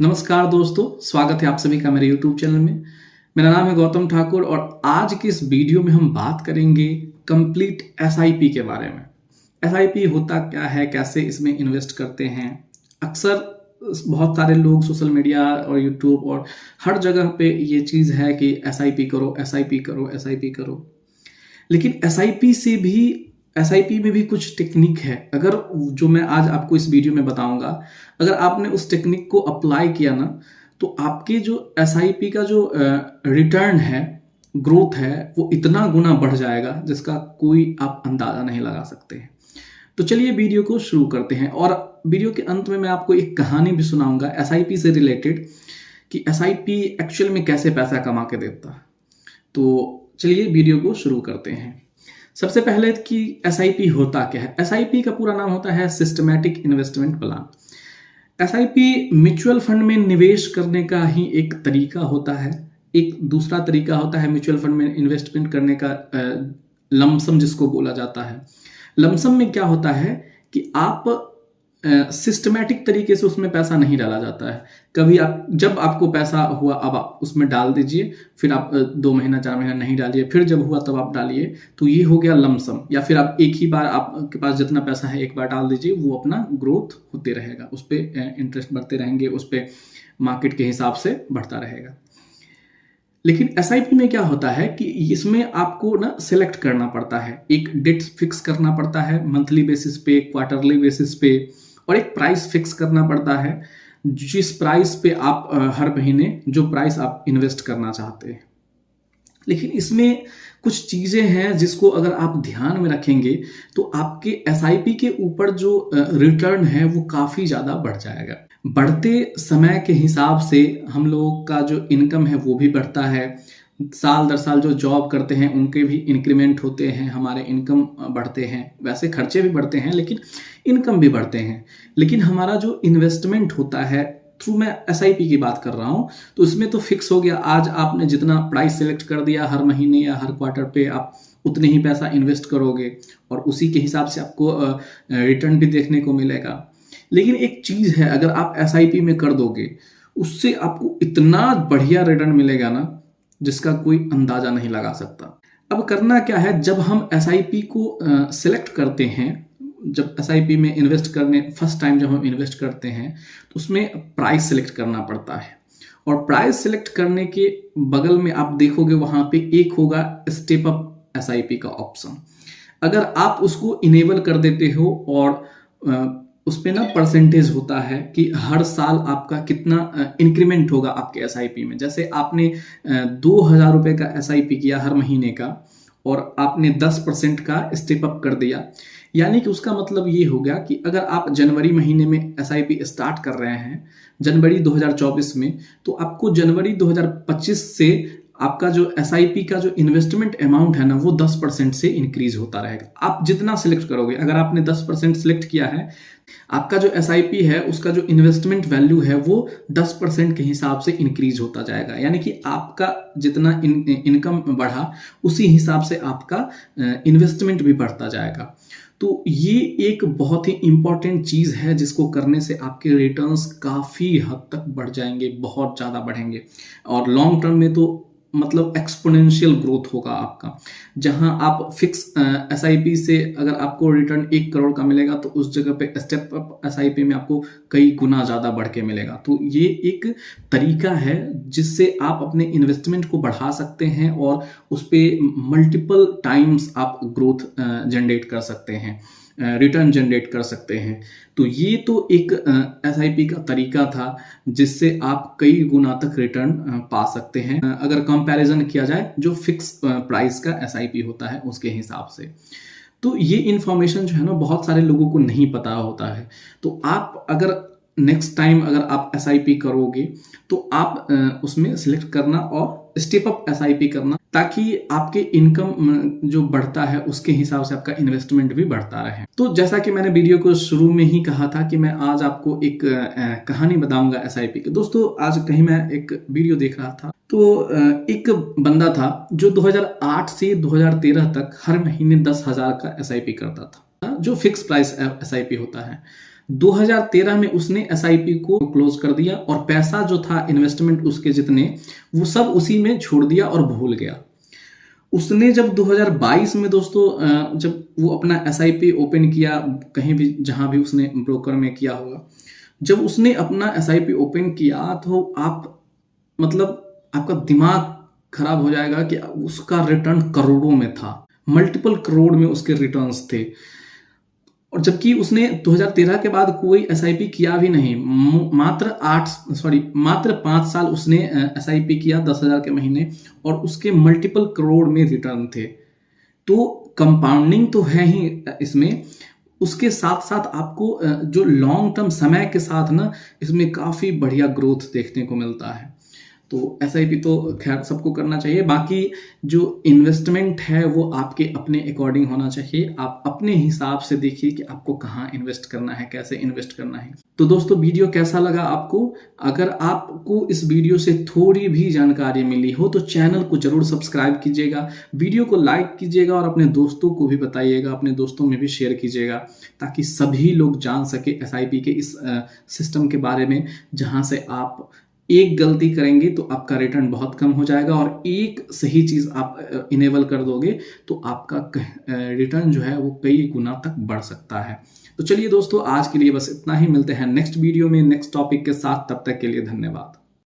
नमस्कार दोस्तों, स्वागत है आप सभी का मेरे YouTube चैनल में। मेरा नाम है गौतम ठाकुर और आज की इस वीडियो में हम बात करेंगे कंप्लीट एसआईपी के बारे में। एसआईपी होता क्या है, कैसे इसमें इन्वेस्ट करते हैं। अक्सर बहुत सारे लोग सोशल मीडिया और यूट्यूब और हर जगह पे ये चीज़ है कि एसआईपी करो, एसआईपी करो, एसआईपी करो। लेकिन एसआईपी में भी कुछ टेक्निक है। अगर जो मैं आज आपको इस वीडियो में बताऊंगा, अगर आपने उस टेक्निक को अप्लाई किया ना, तो आपके जो एसआईपी का जो रिटर्न है, ग्रोथ है, वो इतना गुना बढ़ जाएगा जिसका कोई आप अंदाजा नहीं लगा सकते हैं। तो चलिए वीडियो को शुरू करते हैं और वीडियो के अंत में मैं आपको एक कहानी भी सुनाऊंगा एसआईपी से रिलेटेड कि एसआईपी एक्चुअल में कैसे पैसा कमा के देता है। तो चलिए वीडियो को शुरू करते हैं। सबसे पहले कि एसआईपी होता क्या है। एसआईपी का पूरा नाम होता है systematic investment plan. SIP mutual fund में निवेश करने का ही एक तरीका होता है। एक दूसरा तरीका होता है म्यूचुअल फंड में इन्वेस्टमेंट करने का, लमसम जिसको बोला जाता है। लमसम में क्या होता है कि आप सिस्टमैटिक तरीके से उसमें पैसा नहीं डाला जाता है। कभी आप जब आपको पैसा हुआ अब आप उसमें डाल दीजिए, फिर आप 2 महीना 4 महीना नहीं डालिए, फिर जब हुआ तब आप डालिए। तो ये हो गया लमसम। या फिर आप एक ही बार, आपके पास जितना पैसा है एक बार डाल दीजिए, वो अपना ग्रोथ होते रहेगा, उस पर इंटरेस्ट बढ़ते रहेंगे, उस पर मार्केट के हिसाब से बढ़ता रहेगा। लेकिन एसआईपी में क्या होता है कि इसमें आपको ना सिलेक्ट करना पड़ता है, एक डेट फिक्स करना पड़ता है मंथली बेसिस पे, क्वार्टरली बेसिस पे, और एक प्राइस फिक्स करना पड़ता है जिस प्राइस पे आप हर महीने जो प्राइस आप इन्वेस्ट करना चाहते हैं। लेकिन इसमें कुछ चीज़ें हैं जिसको अगर आप ध्यान में रखेंगे तो आपके एसआईपी के ऊपर जो रिटर्न है वो काफ़ी ज़्यादा बढ़ जाएगा। बढ़ते समय के हिसाब से हम लोगों का जो इनकम है वो भी बढ़ता है। साल दर साल जो जॉब करते हैं उनके भी इंक्रीमेंट होते हैं, हमारे इनकम बढ़ते हैं। वैसे खर्चे भी बढ़ते हैं लेकिन इनकम भी बढ़ते हैं। लेकिन हमारा जो इन्वेस्टमेंट होता है थ्रू, मैं एसआईपी की बात कर रहा हूँ, तो इसमें तो फिक्स हो गया। आज आपने जितना प्राइस सेलेक्ट कर दिया, हर महीने या हर क्वार्टर पे आप उतने ही पैसा इन्वेस्ट करोगे और उसी के हिसाब से आपको रिटर्न भी देखने को मिलेगा। लेकिन एक चीज़ है, अगर आप एसआईपी में कर दोगे, उससे आपको इतना बढ़िया रिटर्न मिलेगा ना जिसका कोई अंदाजा नहीं लगा सकता। अब करना क्या है, जब हम एसआईपी को सिलेक्ट करते हैं, जब एसआईपी में इन्वेस्ट करने फर्स्ट टाइम जब हम इन्वेस्ट करते हैं तो उसमें प्राइस सिलेक्ट करना पड़ता है। और प्राइस सिलेक्ट करने के बगल में आप देखोगे वहां पे एक होगा स्टेप अप एसआईपी का ऑप्शन। अगर आप उसको इनेबल कर देते हो और उस पे ना परसेंटेज होता है कि हर साल आपका कितना इंक्रीमेंट होगा आपके एसआईपी में। जैसे आपने 2,000 रुपये का एसआईपी किया हर महीने का और आपने 10% का स्टेप अप कर दिया, यानी कि उसका मतलब ये हो गया कि अगर आप जनवरी महीने में एसआईपी स्टार्ट कर रहे हैं जनवरी 2024 में, तो आपको जनवरी 2025 से आपका जो एसआईपी का जो इन्वेस्टमेंट अमाउंट है ना वो 10% से इंक्रीज होता रहेगा। आप जितना सिलेक्ट करोगे, अगर आपने 10% सिलेक्ट किया है, आपका जो एसआईपी है उसका जो इन्वेस्टमेंट वैल्यू है वो 10% के हिसाब से इंक्रीज होता जाएगा। यानी कि आपका जितना इनकम बढ़ा उसी हिसाब से आपका इन्वेस्टमेंट भी बढ़ता जाएगा। तो ये एक बहुत ही इंपॉर्टेंट चीज़ है जिसको करने से आपके रिटर्न्स काफ़ी हद तक बढ़ जाएंगे, बहुत ज़्यादा बढ़ेंगे। और लॉन्ग टर्म में तो मतलब एक्सपोनेंशियल ग्रोथ होगा आपका। जहां आप फिक्स एसआईपी से अगर आपको रिटर्न 1 करोड़ का मिलेगा तो उस जगह पे स्टेप अप एसआईपी में आपको कई गुना ज़्यादा बढ़ के मिलेगा। तो ये एक तरीका है जिससे आप अपने इन्वेस्टमेंट को बढ़ा सकते हैं और उस पर मल्टीपल टाइम्स आप ग्रोथ जनरेट कर सकते हैं, रिटर्न जनरेट कर सकते हैं। तो ये तो एक एसआईपी का तरीका था जिससे आप कई गुना तक रिटर्न पा सकते हैं, अगर कंपैरिजन किया जाए जो फिक्स प्राइस का एसआईपी होता है उसके हिसाब से। तो ये इन्फॉर्मेशन जो है ना बहुत सारे लोगों को नहीं पता होता है। तो आप अगर नेक्स्ट टाइम अगर आप एसआईपी करोगे तो आप उसमें सिलेक्ट करना और स्टेप अप एसआईपी करना, ताकि आपके इनकम जो बढ़ता है उसके हिसाब से आपका इन्वेस्टमेंट भी बढ़ता रहे। तो जैसा कि मैंने वीडियो को शुरू में ही कहा था कि मैं आज आपको एक कहानी बताऊंगा एसआईपी की। दोस्तों, आज कहीं मैं एक वीडियो देख रहा था, तो एक बंदा था जो 2008 से 2013 तक हर महीने 10,000 का एसआईपी करता था, जो फिक्स प्राइस एसआईपी होता है। 2013 में उसने एसआईपी को क्लोज कर दिया और पैसा जो था इन्वेस्टमेंट उसके जितने वो सब उसी में छोड़ दिया और भूल गया। उसने जब 2022 में दोस्तों जब वो अपना एसआईपी ओपन किया, कहीं भी जहां भी उसने ब्रोकर में किया होगा, जब उसने अपना एसआईपी ओपन किया तो आप मतलब आपका दिमाग खराब हो जाएगा कि उसका रिटर्न करोड़ों में था, मल्टीपल करोड़ में उसके रिटर्न्स थे। और जबकि उसने 2013 के बाद कोई एसआईपी किया भी नहीं, मात्र 5 साल उसने एसआईपी किया 10,000 के महीने और उसके मल्टीपल करोड़ में रिटर्न थे। तो कंपाउंडिंग तो है ही इसमें, उसके साथ साथ आपको जो लॉन्ग टर्म समय के साथ ना इसमें काफ़ी बढ़िया ग्रोथ देखने को मिलता है। तो एसआईपी तो खैर सबको करना चाहिए, बाकी जो इन्वेस्टमेंट है वो आपके अपने अकॉर्डिंग होना चाहिए। आप अपने हिसाब से देखिए कि आपको कहाँ इन्वेस्ट करना है, कैसे इन्वेस्ट करना है। तो दोस्तों वीडियो कैसा लगा आपको? अगर आपको इस वीडियो से थोड़ी भी जानकारी मिली हो तो चैनल को जरूर सब्सक्राइब कीजिएगा, वीडियो को लाइक कीजिएगा और अपने दोस्तों को भी बताइएगा, अपने दोस्तों में भी शेयर कीजिएगा ताकि सभी लोग जान सके एसआईपी के इस सिस्टम के बारे में, जहाँ से आप एक गलती करेंगे तो आपका रिटर्न बहुत कम हो जाएगा और एक सही चीज आप इनेबल कर दोगे तो आपका रिटर्न जो है वो कई गुना तक बढ़ सकता है। तो चलिए दोस्तों, आज के लिए बस इतना ही। मिलते हैं नेक्स्ट वीडियो में नेक्स्ट टॉपिक के साथ, तब तक के लिए धन्यवाद।